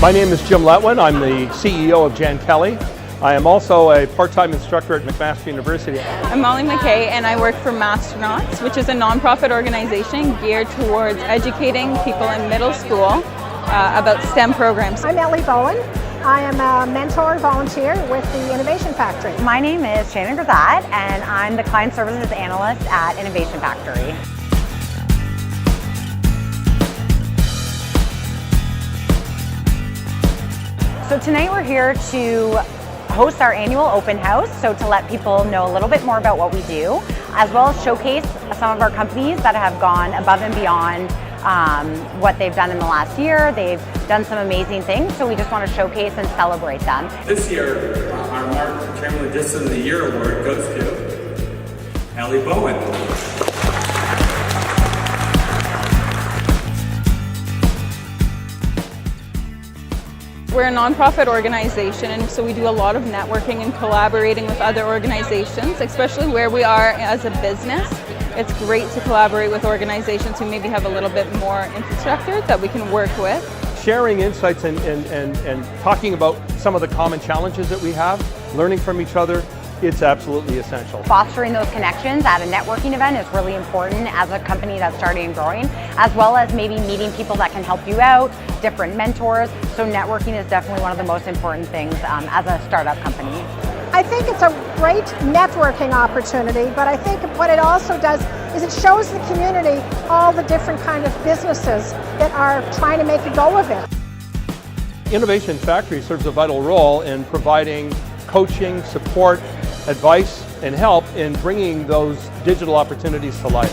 My name is Jim Letwin. I'm the CEO of Jan Kelly. I am also a part-time instructor at McMaster University. I'm Molly McKay and I work for Masternauts, which is a non-profit organization geared towards educating people in middle school about STEM programs. I'm Ellie Bowen. I am a mentor volunteer with the Innovation Factory. My name is Shannon Grazat and I'm the Client Services Analyst at Innovation Factory. So tonight we're here to host our annual open house, so to let people know a little bit more about what we do, as well as showcase some of our companies that have gone above and beyond what they've done in the last year. They've done some amazing things, so we just want to showcase and celebrate them. This year, our Mark Chamberlain Discipline of the Year Award goes to Ellie Bowen. We're a nonprofit organization, and so we do a lot of networking and collaborating with other organizations, especially where we are as a business. It's great to collaborate with organizations who maybe have a little bit more infrastructure that we can work with. Sharing insights and talking about some of the common challenges that we have, learning from each other, it's absolutely essential. Fostering those connections at a networking event is really important as a company that's starting and growing, as well as maybe meeting people that can help you out, different mentors. So networking is definitely one of the most important things as a startup company. I think it's a great networking opportunity, but I think what it also does is it shows the community all the different kind of businesses that are trying to make a go of it. Innovation Factory serves a vital role in providing coaching, support, advice, and help in bringing those digital opportunities to life.